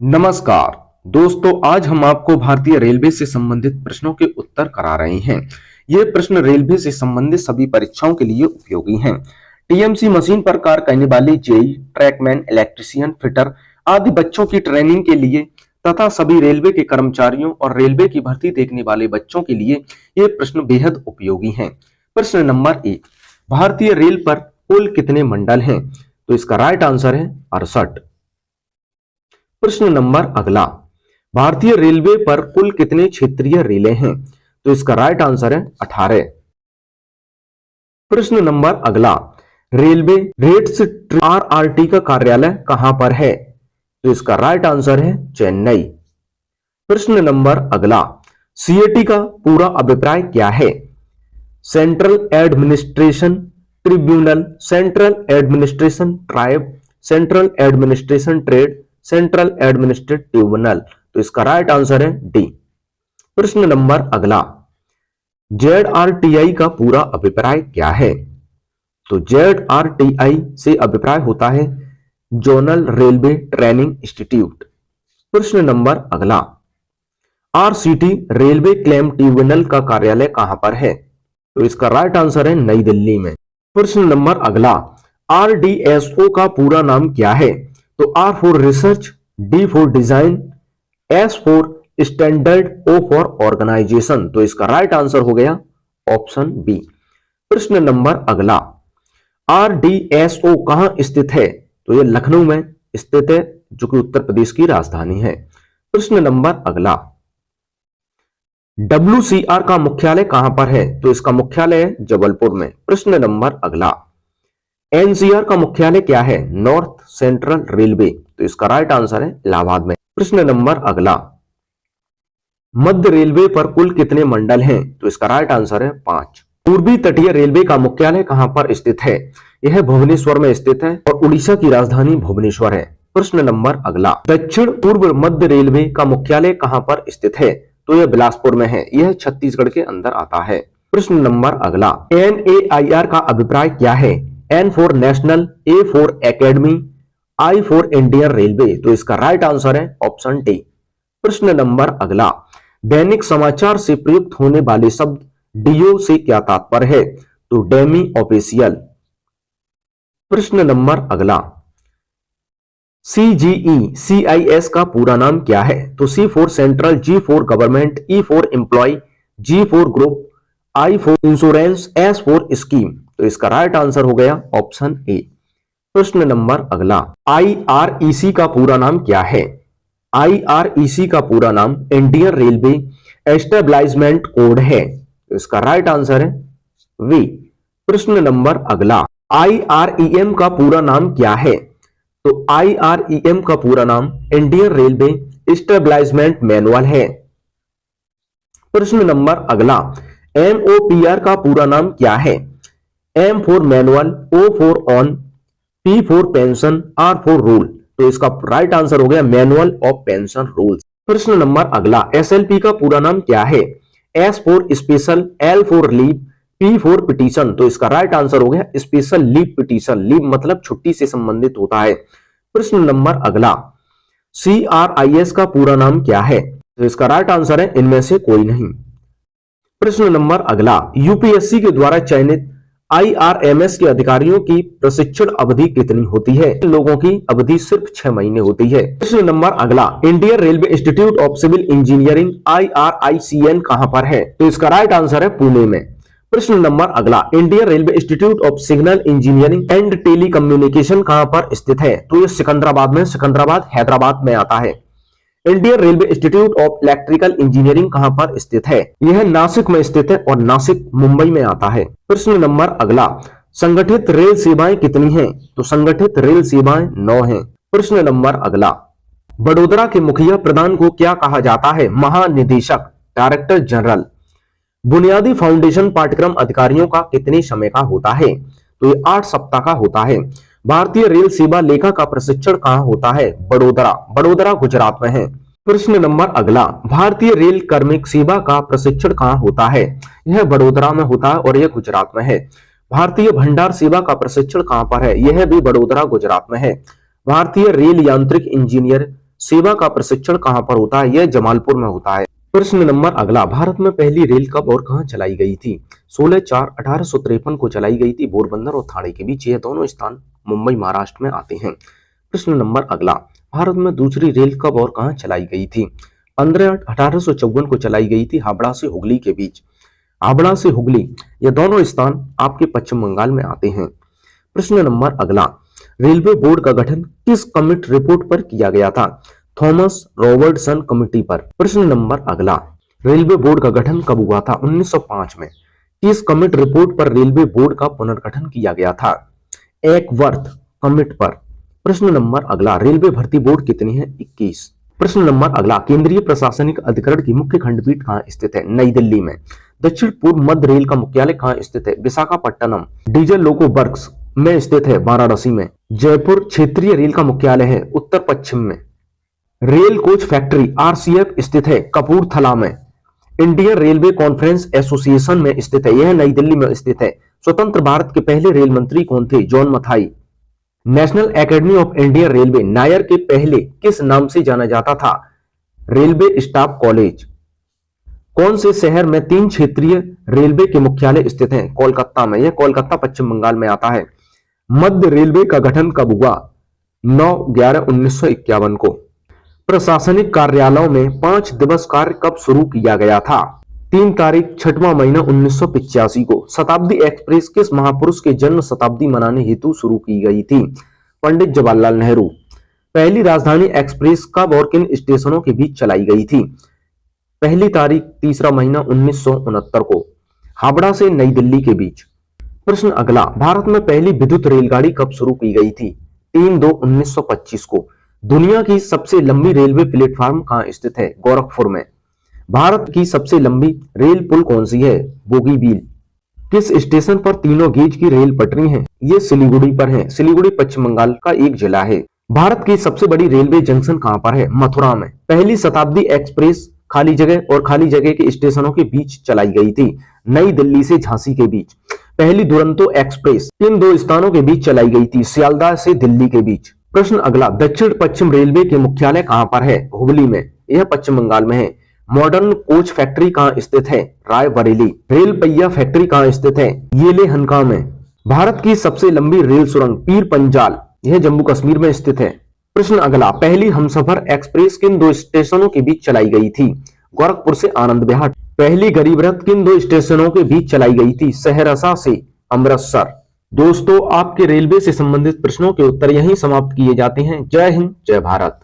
नमस्कार दोस्तों, आज हम आपको भारतीय रेलवे से संबंधित प्रश्नों के उत्तर करा रहे हैं। ये प्रश्न रेलवे से संबंधित सभी परीक्षाओं के लिए उपयोगी हैं। टीएमसी मशीन पर कार्य करने वाले जेई, ट्रैकमैन, इलेक्ट्रीशियन, फिटर आदि बच्चों की ट्रेनिंग के लिए तथा सभी रेलवे के कर्मचारियों और रेलवे की भर्ती देखने वाले बच्चों के लिए ये प्रश्न बेहद उपयोगी हैं। प्रश्न नंबर 1, भारतीय रेल पर कुल कितने मंडल हैं? तो इसका राइट आंसर है 68। प्रश्न नंबर अगला, भारतीय रेलवे पर कुल कितने क्षेत्रीय रेलें हैं? तो इसका राइट आंसर है 18। प्रश्न नंबर अगला, रेलवे रेट्स आरआरटी का कार्यालय कहां पर है? तो इसका राइट आंसर है चेन्नई। प्रश्न नंबर अगला, सीएटी का पूरा अभिप्राय क्या है? Central administration tribunal, central administration tribe, central administration trade, central administrative tribunal. तो इसका राइट आंसर है डी। प्रश्न नंबर अगला, जेडआरटीआई का पूरा अभिप्राय क्या है? तो जेडआरटीआई से अभिप्राय होता है जोनल रेलवे ट्रेनिंग इंस्टीट्यूट। प्रश्न नंबर अगला, आरसीटी रेलवे क्लेम ट्रिब्यूनल का कार्यालय कहां पर है? तो इसका राइट आंसर है नई दिल्ली में। प्रश्न नंबर अगला, आरडीएसओ का पूरा नाम क्या है? तो R for research, D for design, S for standard, O for organisation. तो इसका राइट आंसर हो गया ऑप्शन बी। प्रश्न नंबर अगला, आरडीएसओ कहां स्थित है? तो यह लखनऊ में स्थित है, जो कि उत्तर प्रदेश की राजधानी है। प्रश्न नंबर अगला, डब्ल्यूसीआर का मुख्यालय कहां पर है? तो इसका मुख्यालय है जबलपुर में। प्रश्न नंबर अगला, एनसीआर का मुख्यालय क्या है? North central railway. तो इसका राइट आंसर है इलाहाबाद में। प्रश्न नंबर अगला, मध्य रेलवे पर कुल कितने मंडल हैं? तो इसका राइट आंसर है 5। पूर्वी तटीय रेलवे का मुख्यालय कहां पर स्थित है? यह भुवनेश्वर में स्थित है और उड़ीसा की राजधानी भुवनेश्वर है। प्रश्न नंबर अगला, दक्षिण पूर्व मध्य रेलवे का मुख्यालय कहां पर स्थित है? तो यह बिलासपुर में है। यह छत्तीसगढ़ के अंदर आता है। प्रश्न नंबर अगला, एनएआईआर का अभिप्राय क्या है? N for national, A for academy, I for Indian railway. तो इसका राइट आंसर है ऑप्शन डी। प्रश्न नंबर अगला, दैनिक समाचार से प्रयुक्त होने वाले शब्द डीओ से क्या तात्पर्य है? तो डेमी ऑफिशियल। प्रश्न नंबर अगला, सीजीई सीआईएस का पूरा नाम क्या है? तो C for central, G for government, E for employ, G for group, I for insurance, S for scheme. तो इसका राइट आंसर हो गया ऑप्शन ए। प्रश्न नंबर अगला, आईआरईसी का पूरा नाम क्या है? आईआरईसी का पूरा नाम इंडियन रेलवे एस्टेब्लिशमेंट कोड है। तो इसका राइट आंसर है वी। प्रश्न नंबर अगला, आईआरईएम का पूरा नाम क्या है? तो आईआरईएम का पूरा नाम इंडियन रेलवे एस्टेब्लिशमेंट मैनुअल है। प्रश्न नंबर अगला, एमओपीआर का पूरा नाम क्या है? M for manual, O for on, P for pension, R for rule. तो इसका राइट आंसर हो गया मैनुअल ऑफ पेंशन रूल्स। प्रश्न नंबर अगला, एसएलपी का पूरा नाम क्या है? S for special, L for leave, P for petition. तो इसका राइट आंसर हो गया स्पेशल लीव पिटीशन। लीव मतलब छुट्टी से संबंधित होता है। प्रश्न नंबर अगला, सीआरआईएस का पूरा नाम क्या है? तो इसका राइट आंसर है इनमें से कोई नहीं। प्रश्न नंबर अगला, यूपीएससी के द्वारा चयनित आईआरएमएस के अधिकारियों की प्रशिक्षण अवधि कितनी होती है? लोगों की अवधि सिर्फ 6 महीने होती है। प्रश्न नंबर अगला, Indian railway institute of civil engineering IRICN कहां पर है? तो इसका राइट आंसर है पुणे में। प्रश्न नंबर अगला, Indian railway institute of signal engineering and telecommunication कहां पर स्थित है? तो यह सिकंदराबाद में, सिकंदराबाद हैदराबाद में आता है। Indian railway institute of electrical engineering कहां पर स्थित है? यह नासिक में स्थित है और नासिक मुंबई में आता है। प्रश्न नंबर अगला, संगठित रेल सेवाएं कितनी हैं? तो संगठित रेल सेवाएं 9 हैं। प्रश्न नंबर अगला, बड़ोदरा के मुखिया प्रधान को क्या कहा जाता है? महानिदेशक, डायरेक्टर जनरल। बुनियादी फाउंडेशन पाठ्यक्रम अधिकारियों का कितने समय का होता है? तो ये 8 सप्ताह का होता है। भारतीय रेल सेवा लेखा का प्रशिक्षण कहां होता है? बड़ोदरा, बड़ोदरा गुजरात में है। प्रश्न नंबर अगला, भारतीय रेल कार्मिक सेवा का प्रशिक्षण कहां होता है? यह बड़ोदरा में होता है और यह गुजरात में है। भारतीय भंडार सेवा का प्रशिक्षण कहां पर है? यह भी बड़ोदरा गुजरात में है। भारतीय रेल यांत्रिक इंजीनियर सेवा का प्रशिक्षण कहां पर होता है? यह जमालपुर में होता है। प्रश्न नंबर अगला, भारत में पहली रेल कब और कहां चलाई गई थी? 16/4/1853 को चलाई गई थी पोरबंदर और ठाणे के बीच। यह दोनों स्थान मुंबई महाराष्ट्र में आते हैं। प्रश्न नंबर अगला, भारत में दूसरी रेल कब और कहां चलाई गई थी? 15/8/1854 को चलाई गई थी हावड़ा से हुगली के बीच। हावड़ा से हुगली ये दोनों स्थान आपके पश्चिम बंगाल में आते हैं। प्रश्न नंबर अगला, रेलवे बोर्ड का गठन किस कमिटी रिपोर्ट पर किया गया था? थॉमस रॉबर्टसन कमेटी पर। प्रश्न नंबर अगला, रेलवे बोर्ड का गठन कब हुआ था? 1905 में। किस कमिटी रिपोर्ट पर रेलवे बोर्ड का पुनर्गठन किया गया था? एकवर्थ कमिटी पर। प्रश्न नंबर अगला, रेलवे भर्ती बोर्ड कितनी है? 21। प्रश्न नंबर अगला, केंद्रीय प्रशासनिक अधिकरण की मुख्य खंडपीठ कहाँ स्थित है? नई दिल्ली में। दक्षिण पूर्व मध्य रेल का मुख्यालय कहाँ स्थित है? विशाखापट्टनम। डीजल लोको वर्क्स में स्थित है वाराणसी में। जयपुर क्षेत्रीय रेल का मुख्यालय है उत्तर पश्चिम में। रेल कोच फैक्ट्री आरसीएफ स्थित है कपूरथला में। इंडियन रेलवे कॉन्फ्रेंस एसोसिएशन में स्थित है, यह नई दिल्ली में स्थित है। स्वतंत्र भारत के पहले रेल मंत्री कौन थे? John Mathai. National academy of Indian railway Nair के पहले किस नाम से जाना जाता था? Railway staff college. कौन से शहर में 3 क्षेत्रीय रेलवे के मुख्यालय स्थित हैं? कोलकाता में। यह कोलकाता पश्चिम बंगाल में आता है। मध्य रेलवे का गठन कब हुआ? 9/11/1951 को। प्रशासनिक कार्यालयों में 5 दिवस कार्य कब शुरू किया गया था? 3 तारीख 6वां महीना 1985 को। शताब्दी एक्सप्रेस किस महापुरुष के जन्म शताब्दी मनाने हेतु शुरू की गई थी? पंडित जवाहरलाल नेहरू। पहली राजधानी एक्सप्रेस कब और किन स्टेशनों के बीच चलाई गई थी? पहली तारीख 3रा महीना 1969 को, हावड़ा से नई दिल्ली के बीच। प्रश्न अगला, भारत में पहली विद्युत रेलगाड़ी कब शुरू की गई थी? 3/2/1925 को। दुनिया की सबसे लंबी रेलवे प्लेटफॉर्म कहाँ स्थित है? गोरखपुर में। भारत की सबसे लंबी रेल पुल कौन सी है? बोगीबील। किस स्टेशन पर तीनों गेज की रेल पटरी हैं? ये सिलीगुड़ी पर है। सिलीगुड़ी पश्चिम बंगाल का एक जिला है। भारत की सबसे बड़ी रेलवे जंक्शन कहां पर है? मथुरा में। पहली शताब्दी एक्सप्रेस खाली जगह और खाली जगह के स्टेशनों के बीच चलाई गई थी? नई दिल्ली से झांसी के बीच। पहली दुरंतो एक्सप्रेस किन 2 स्थानों के बीच चलाई गई थी? सियालदह से दिल्ली के बीच। प्रश्न अगला, दक्षिण पश्चिम रेलवे के मुख्यालय कहां पर है? हुगली में। यह पश्चिम बंगाल में है। मॉडर्न कोच फैक्ट्री कहां स्थित है? रायबरेली। रेल पहिया फैक्ट्री कहां स्थित है? येलेहनका में। भारत की सबसे लंबी रेल सुरंग पीर पंजाल, यह जम्मू कश्मीर में स्थित है। प्रश्न अगला, पहली हमसफर एक्सप्रेस किन 2 स्टेशनों के बीच चलाई गई थी? गोरखपुर से आनंद विहार। पहली गरीब रथ किन 2 स्टेशनों के बीच चलाई गई थी? सहरसा से अमृतसर। दोस्तों, आपके रेलवे से संबंधित प्रश्नों के उत्तर यहीं समाप्त किए जाते हैं। जय हिंद, जय भारत।